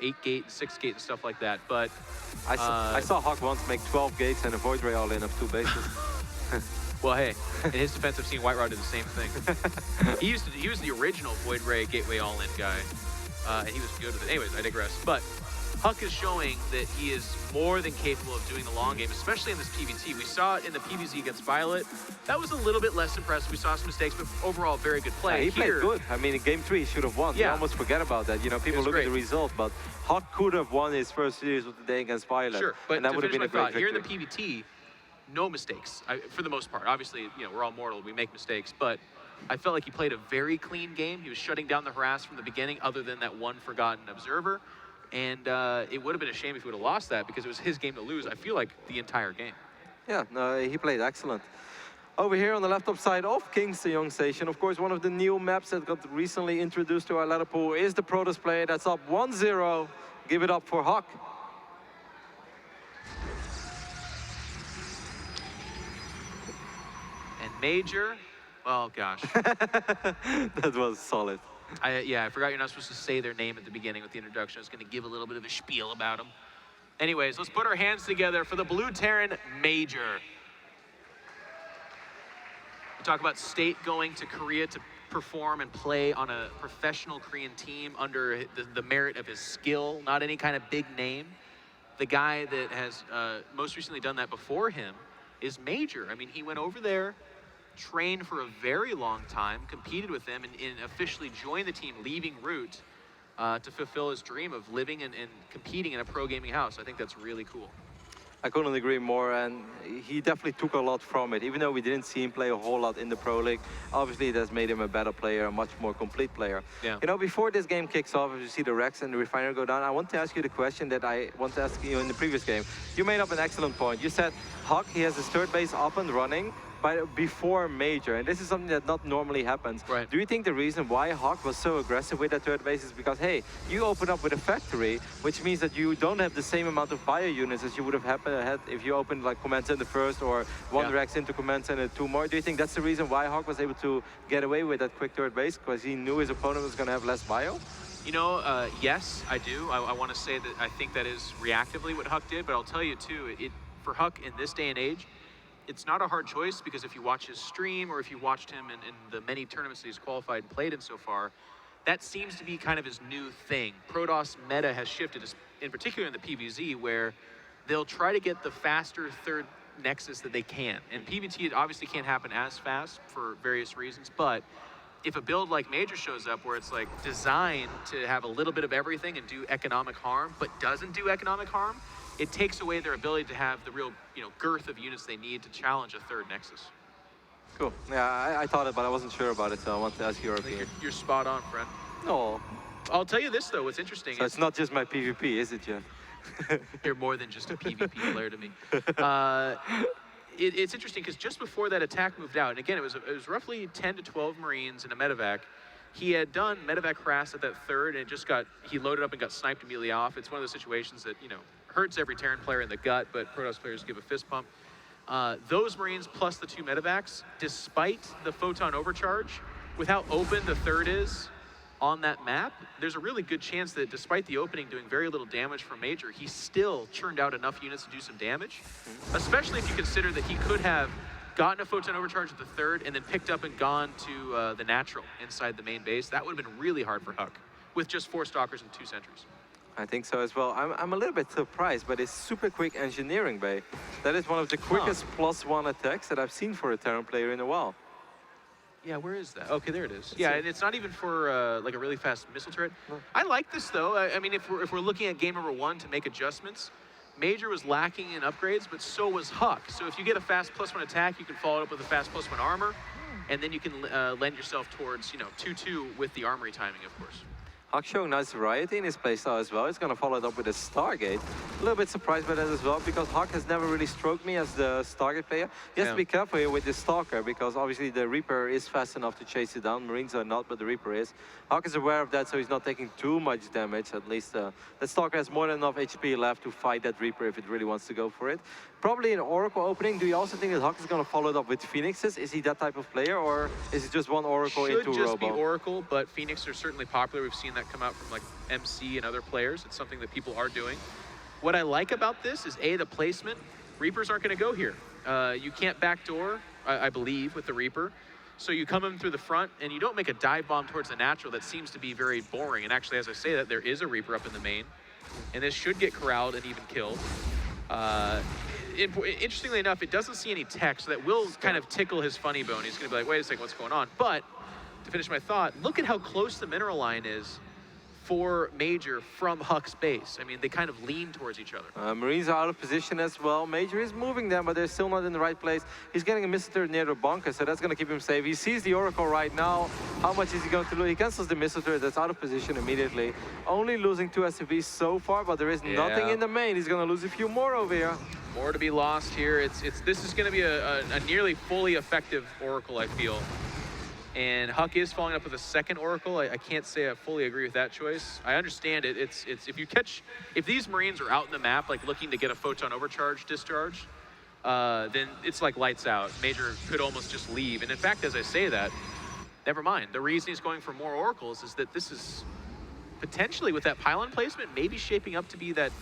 8 gate, 6 gate, and stuff like that. But I saw HuK once make 12 gates and a Void Ray all in of 2 bases. well, hey, in his defense, I've seen White Rod do the same thing. he was the original Void Ray Gateway all-in guy, and he was good with it. Anyways, I digress. But HuK is showing that he is more than capable of doing the long game, especially in this PVT. We saw it in the PVZ against Violet. That was a little bit less impressive. We saw some mistakes, but overall, very good play. Yeah, he played good. I mean, in game 3, he should have won. Yeah. You almost forget about that. People look at the result, but HuK could have won his first series of the day against Violet. Sure, but and that would have been a great victory. Here in the PVT, no mistakes, for the most part. Obviously, we're all mortal. We make mistakes, but I felt like he played a very clean game. He was shutting down the harass from the beginning, other than that one forgotten observer. And it would have been a shame if he would have lost that, because it was his game to lose, I feel like, the entire game. Yeah, no, he played excellent. Over here on the left top side of King's Young Station, of course, one of the new maps that got recently introduced to our ladder pool is the Protoss player. That's up 1-0. Give it up for HuK. And MajOr, oh gosh. That was solid. Yeah, I forgot you're not supposed to say their name at the beginning with the introduction. I was going to give a little bit of a spiel about them. Anyways, let's put our hands together for the Blue Terran MajOr. We talk about State going to Korea to perform and play on a professional Korean team under the merit of his skill, not any kind of big name. The guy that has most recently done that before him is MajOr. I mean, he went over there, trained for a very long time, competed with them, and officially joined the team, leaving Root to fulfill his dream of living and competing in a pro gaming house. I think that's really cool. I couldn't agree more, and he definitely took a lot from it. Even though we didn't see him play a whole lot in the Pro League, obviously it has made him a better player, a much more complete player. Yeah. Before this game kicks off, as you see the Rex and the Refiner go down, I want to ask you the question that I want to ask you in the previous game. You made up an excellent point. You said HuK, he has his third base up and running before MajOr, and this is something that not normally happens. Right. Do you think the reason why HuK was so aggressive with that third base is because, hey, you open up with a factory, which means that you don't have the same amount of bio units as you would have had if you opened like Command Center first, or one Rex into Command Center, 2 more? Do you think that's the reason why HuK was able to get away with that quick third base, because he knew his opponent was going to have less bio? Yes, I do. I want to say that I think that is reactively what HuK did, but I'll tell you too, for HuK in this day and age, it's not a hard choice, because if you watch his stream or if you watched him in the many tournaments that he's qualified and played in so far, that seems to be kind of his new thing. Protoss meta has shifted, in particular in the PVZ, where they'll try to get the faster third Nexus that they can. And PVT, it obviously can't happen as fast for various reasons, but if a build like MajOr shows up where it's like designed to have a little bit of everything and do economic harm, but doesn't do economic harm, it takes away their ability to have the real, girth of units they need to challenge a third Nexus. Cool. Yeah, I thought it, but I wasn't sure about it, so I want to ask your opinion. You're spot on, friend. No. I'll tell you this, though, what's interesting So it's not just my PvP, is it, Jeff? You're more than just a PvP player to me. It's interesting, because just before that attack moved out, and again, it was roughly 10 to 12 Marines in a medevac. He had done medevac harass at that third, and he loaded up and got sniped immediately off. It's one of those situations that, hurts every Terran player in the gut, but Protoss players give a fist pump. Those Marines plus the 2 medevacs, despite the photon overcharge, with how open the third is on that map, there's a really good chance that despite the opening doing very little damage from MajOr, he still churned out enough units to do some damage, especially if you consider that he could have gotten a photon overcharge at the third and then picked up and gone to the natural inside the main base. That would have been really hard for HuK with just 4 Stalkers and 2 Sentries. I think so as well. I'm a little bit surprised by this super quick engineering bay. That is one of the quickest +1 attacks that I've seen for a Terran player in a while. Yeah, where is that? Okay, there it is. Yeah, and it's not even for like a really fast missile turret. No. I like this though. I mean, if we're looking at game number 1 to make adjustments, MajOr was lacking in upgrades, but so was HuK. So if you get a fast +1 attack, you can follow it up with a fast +1 armor, and then you can lend yourself towards 2-2 with the armory timing, of course. HuK showing nice variety in his playstyle as well. He's going to follow it up with a Stargate. A little bit surprised by that as well, because HuK has never really stroked me as the Stargate player. He has to be careful here with this Stalker, because obviously the Reaper is fast enough to chase it down. Marines are not, but the Reaper is. HuK is aware of that, so he's not taking too much damage. At least the Stalker has more than enough HP left to fight that Reaper if it really wants to go for it. Probably an Oracle opening. Do you also think that HuK is going to follow it up with Phoenixes? Is he that type of player, or is it just one Oracle into Robo? Should just be Oracle, but Phoenix are certainly popular. We've seen that that come out from like MC and other players. It's something that people are doing. What I like about this is the placement. Reapers aren't going to go here. You can't backdoor, I believe, with the Reaper. So you come in through the front, and you don't make a dive bomb towards the natural. That seems to be very boring. And actually, as I say that, there is a Reaper up in the main. And this should get corralled and even killed. Interestingly enough, it doesn't see any tech, so that will kind of tickle his funny bone. He's going to be like, wait a second, what's going on? But to finish my thought, look at how close the mineral line is for MajOr from HuK's base. I mean, they kind of lean towards each other. Marines are out of position as well. MajOr is moving them, but they're still not in the right place. He's getting a missile turret near the bunker, so that's going to keep him safe. He sees the Oracle right now. How much is he going to lose? He cancels the missile turret. That's out of position immediately. Only losing 2 SCVs so far, but there is nothing in the main. He's going to lose a few more over here. More to be lost here. This is going to be a nearly fully effective Oracle, I feel. And HuK is following up with a second Oracle. I can't say I fully agree with that choice. I understand it. It's if these Marines are out in the map, like looking to get a photon overcharge discharge, then it's like lights out. MajOr could almost just leave. And in fact, as I say that, never mind. The reason he's going for more Oracles is that this is potentially, with that pylon placement, maybe shaping up to be that.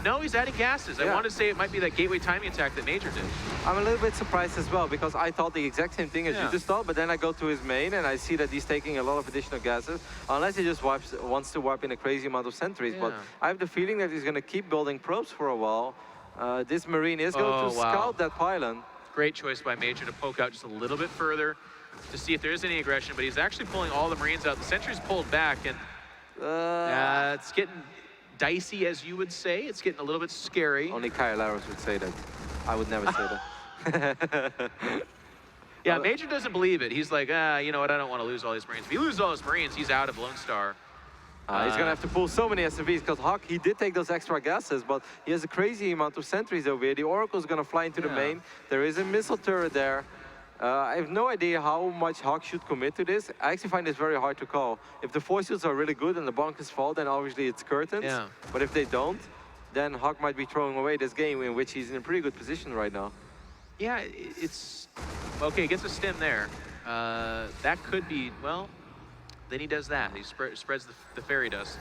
No, he's adding gases. I want to say it might be that gateway timing attack that MajOr did. I'm a little bit surprised as well, because I thought the exact same thing as you just thought, but then I go to his main and I see that he's taking a lot of additional gases, unless he just wants to wipe in a crazy amount of sentries. But I have the feeling that he's going to keep building probes for a while. This Marine is going to scout that pylon. Great choice by MajOr to poke out just a little bit further to see if there is any aggression, but he's actually pulling all the Marines out. The sentry's pulled back, and it's getting dicey, as you would say. It's getting a little bit scary. Only Kyle Laros would say that. I would never say that. Yeah, MajOr doesn't believe it. He's like, you know what, I don't want to lose all these Marines. If he loses all his Marines, he's out of Lone Star. He's going to have to pull so many SCVs, because HuK, he did take those extra gases, but he has a crazy amount of sentries over here. The Oracle's going to fly into the main. There is a missile turret there. I have no idea how much HuK should commit to this. I actually find this very hard to call. If the force shields are really good and the bunkers fall, then obviously it's curtains. But if they don't, then HuK might be throwing away this game, in which he's in a pretty good position right now. Yeah, it's... Okay, gets a stem there. That could be, well, then he does that. He spreads the fairy dust.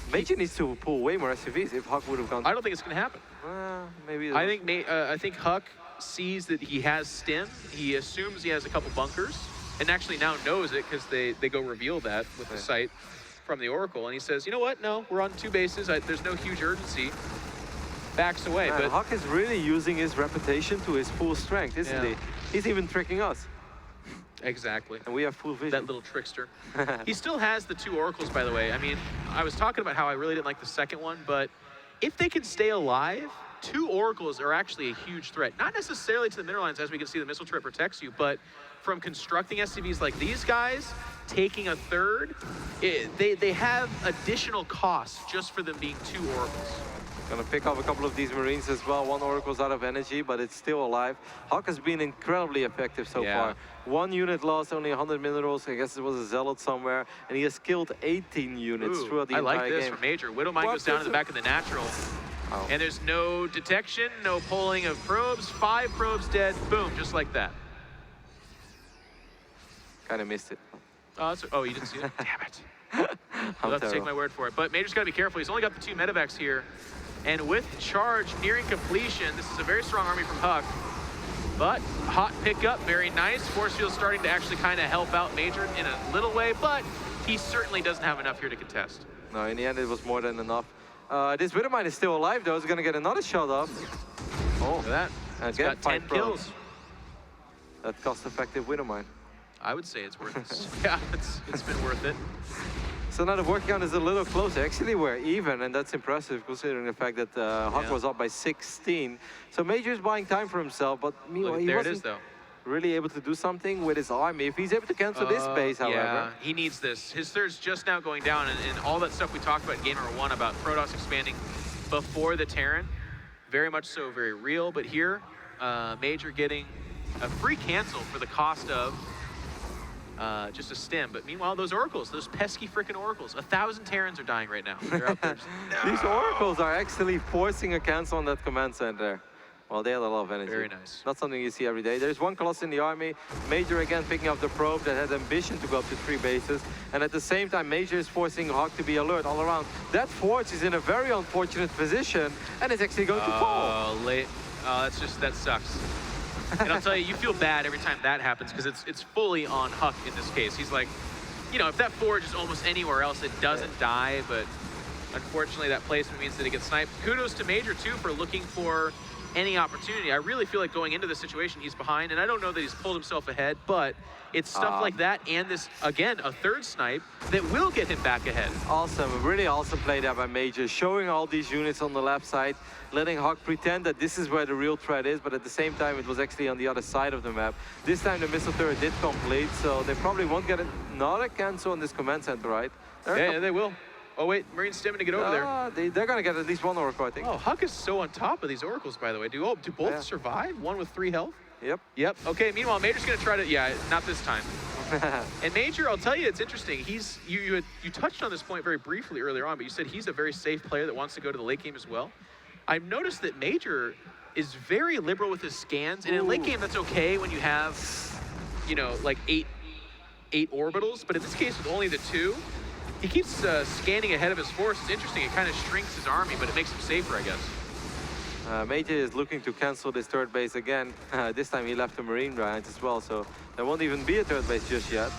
MajOr needs to pull way more SCVs if HuK would have gone... I don't think it's going to happen. Maybe... I think HuK sees that he has stim. He assumes he has a couple bunkers, and actually now knows it because they go reveal that with the sight from the Oracle, and he says, you know what, no, we're on 2 bases. There's no huge urgency. Backs away. Man, but HuK is really using his reputation to his full strength, isn't he? He's even tricking us. Exactly. And we have full vision. That little trickster. He still has the 2 Oracles, by the way. I mean, I was talking about how I really didn't like the second one, but if they can stay alive, 2 Oracles are actually a huge threat. Not necessarily to the mineral lines, as we can see the missile turret protects you, but from constructing SCVs like these guys, taking a third, they have additional costs just for them being 2 Oracles. Gonna pick up a couple of these Marines as well. 1 Oracle's out of energy, but it's still alive. HuK has been incredibly effective so far. 1 unit lost, only 100 minerals. I guess it was a Zealot somewhere. And he has killed 18 units throughout the entire game. I like this from MajOr. Widowmine goes down to the back of the natural. And there's no detection, no pulling of probes. 5 probes dead, boom, just like that. Kind of missed it. Oh, you didn't see it? Damn it. You'll have to take my word for it. But MajOr's got to be careful. He's only got the 2 medevacs here. And with charge nearing completion, this is a very strong army from HuK. But hot pickup, very nice. Force field starting to actually kind of help out MajOr in a little way, but he certainly doesn't have enough here to contest. No, in the end, it was more than enough. This Widowmine is still alive, though. He's going to get another shot off. Oh, look at that. It's got 10 kills. That cost-effective Widowmine. I would say it's worth it. Yeah, it's been worth it. So now the work count is a little closer. Actually, we're even, and that's impressive considering the fact that HuK was up by 16. So MajOr is buying time for himself, but meanwhile, he wasn't really able to do something with his army. If he's able to cancel this base, however. Yeah, he needs this. His third's just now going down, and all that stuff we talked about in game number 1 about Protoss expanding before the Terran, very much so, very real. But here, MajOr getting a free cancel for the cost of just a stem. But meanwhile, those Oracles, those pesky freaking Oracles, 1,000 Terrans are dying right now. They're out there. These Oracles are actually forcing a cancel on that command center. Well, they had a lot of energy. Very nice. Not something you see every day. There's one Colossus in the army. MajOr again picking up the probe that had ambition to go up to 3 bases. And at the same time, MajOr is forcing HuK to be alert all around. That Forge is in a very unfortunate position, and it's actually going to fall. Late. That sucks. And I'll tell you, you feel bad every time that happens because it's fully on HuK in this case. He's like, you know, if that Forge is almost anywhere else, it doesn't die, but unfortunately that placement means that it gets sniped. Kudos to MajOr too for looking for any opportunity. I really feel like going into this situation, he's behind, and I don't know that he's pulled himself ahead, but it's stuff like that and this, again, a third snipe that will get him back ahead. Awesome, really awesome play there by MajOr, showing all these units on the left side, letting HuK pretend that this is where the real threat is, but at the same time, it was actually on the other side of the map. This time, the missile turret did complete, so they probably won't get another cancel on this command center, right? Yeah, they will. Oh wait, Marine's stimming to get over there. They're gonna get at least one oracle, I think. Oh, HuK is so on top of these oracles, by the way. Do both survive? One with 3 health? Yep. Okay, meanwhile, MajOr's gonna try to, yeah, not this time. And MajOr, I'll tell you, it's interesting. You touched on this point very briefly earlier on, but you said he's a very safe player that wants to go to the late game as well. I've noticed that MajOr is very liberal with his scans, and in late game, that's okay when you have, you know, like eight orbitals, but in this case, with only the 2, he keeps scanning ahead of his force. It's interesting. It kind of shrinks his army, but it makes him safer, I guess. MajOr is looking to cancel this third base again. This time he left the Marine behind as well, so there won't even be a third base just yet.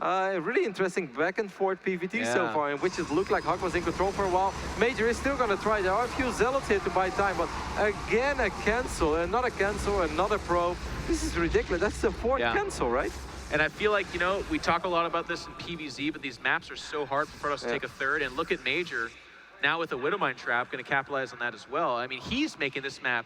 Really interesting back and forth PvT so far, in which it looked like HuK was in control for a while. MajOr is still going to try. There are a few Zealots here to buy time, but again a cancel, another probe. This is ridiculous. That's the 4th cancel, right? And I feel like, you know, we talk a lot about this in PvZ, but these maps are so hard for Protoss to take a third. And look at MajOr, now with a Widowmine trap, going to capitalize on that as well. I mean, he's making this map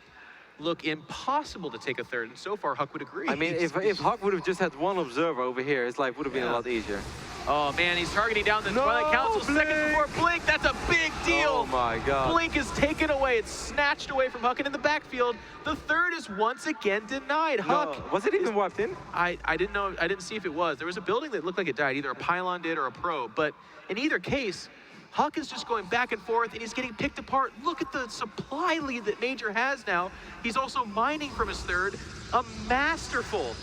look impossible to take a third, and so far HuK would agree. I mean, if HuK would have just had one observer over here, his life would have been a lot easier. Oh man, he's targeting down the Twilight Council seconds before Blink. That's a big deal. Oh my god. Blink is taken away. It's snatched away from HuK, and in the backfield, the third is once again denied. HuK. Was it even wiped in? I didn't know. I didn't see if it was. There was a building that looked like it died. Either a pylon did or a probe. But in either case, HuK is just going back and forth, and he's getting picked apart. Look at the supply lead that MajOr has now. He's also mining from his third. A masterful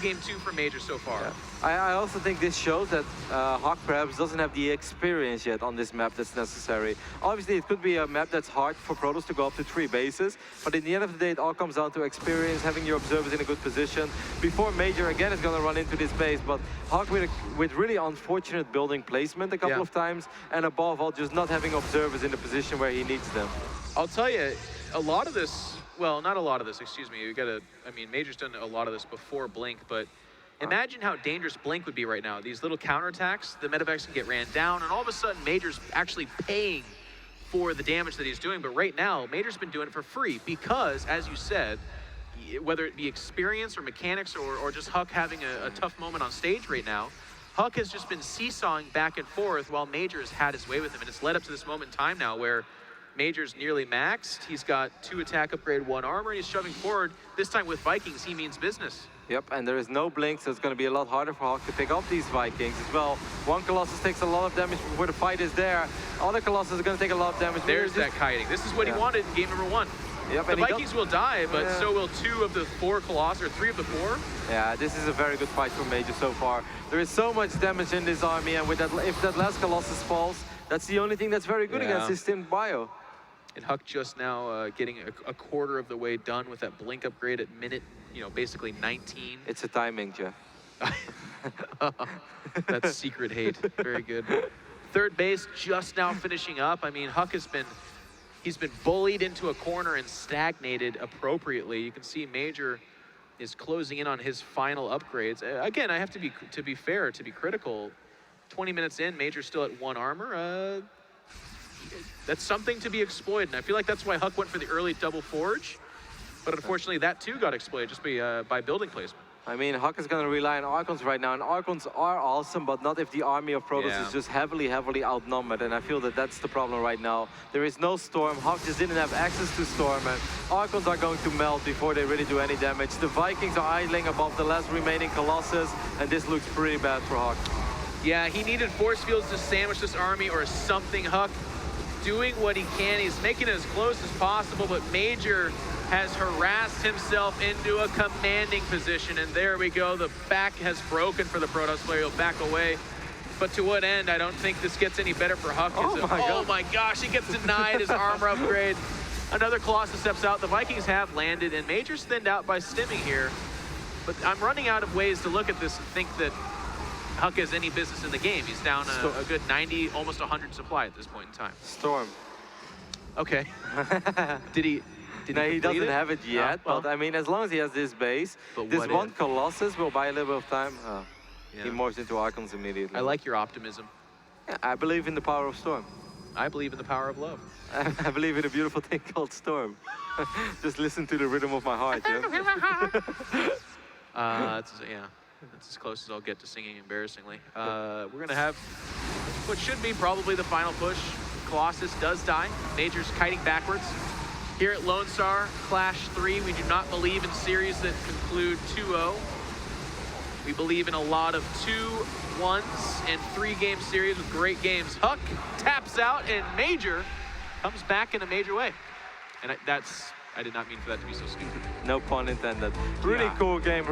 game 2 for MajOr so far. Yeah. I also think this shows that HuK perhaps doesn't have the experience yet on this map that's necessary. Obviously, it could be a map that's hard for Protoss to go up to 3 bases, but in the end of the day, it all comes down to experience, having your observers in a good position. Before MajOr again is going to run into this base, but HuK with really unfortunate building placement a couple of times, and above all, just not having observers in the position where he needs them. I'll tell you, a lot of this, well, not a lot of this, excuse me. I mean, MajOr's done a lot of this before Blink, but imagine how dangerous Blink would be right now. These little counterattacks, the medevacs can get ran down, and all of a sudden, MajOr's actually paying for the damage that he's doing. But right now, MajOr's been doing it for free because, as you said, whether it be experience or mechanics or just HuK having a tough moment on stage right now, HuK has just been seesawing back and forth while MajOr has had his way with him. And it's led up to this moment in time now where MajOr's nearly maxed. He's got 2 attack upgrade, 1 armor, and he's shoving forward. This time with Vikings, he means business. Yep, and there is no Blink, so it's going to be a lot harder for HuK to pick off these Vikings as well. One Colossus takes a lot of damage before the fight is there. Other Colossus are going to take a lot of damage. There's that kiting. This is what he wanted in game number 1. Yep, the Vikings will die, but so will 2 of the 4 Colossus, or 3 of the 4. Yeah, this is a very good fight for MajOr so far. There is so much damage in this army, and with that, if that last Colossus falls, that's the only thing that's very good against this Stimmed Bio. And HuK just now getting a quarter of the way done with that Blink upgrade at minute, you know, basically 19. It's a timing, Jeff. That's secret hate. Very good. Third base just now finishing up. I mean, HuK he's been bullied into a corner and stagnated appropriately. You can see MajOr is closing in on his final upgrades. Again, I have to be fair, to be critical. 20 minutes in, MajOr's still at 1 armor. That's something to be exploited, and I feel like that's why HuK went for the early double forge, but unfortunately that too got exploited just by building placement. I mean, HuK is going to rely on Archons right now, and Archons are awesome, but not if the army of Protoss is just heavily outnumbered, and I feel that that's the problem right now. There is no Storm, HuK just didn't have access to Storm, and Archons are going to melt before they really do any damage. The Vikings are idling above the last remaining Colossus, and this looks pretty bad for HuK. Yeah, he needed force fields to sandwich this army or something, HuK. doing what he can. He's making it as close as possible, but MajOr has harassed himself into a commanding position. And there we go. The back has broken for the Protoss player. He'll back away. But to what end? I don't think this gets any better for HuK. Oh my gosh, he gets denied his armor upgrade. Another Colossus steps out. The Vikings have landed, and MajOr's thinned out by stimming here. But I'm running out of ways to look at this and think that HuK has any business in the game. He's down a good 90, almost 100 supply at this point in time. Storm. Okay. Did he No, he doesn't it? have it yet, well, but I mean, as long as he has this base, this one Colossus will buy a little bit of time. He morphs into Archons immediately. I like your optimism. Yeah, I believe in the power of Storm. I believe in the power of love. I believe in a beautiful thing called Storm. Just listen to the rhythm of my heart, yeah? That's as close as I'll get to singing embarrassingly. We're gonna have what should be probably the final push. Colossus does die. MajOr's kiting backwards. Here at Lone Star, Clash 3, we do not believe in series that conclude 2-0. We believe in a lot of 2-1s and 3-game series with great games. HuK taps out, and MajOr comes back in a major way. And I did not mean for that to be so stupid. No pun intended. Really cool game.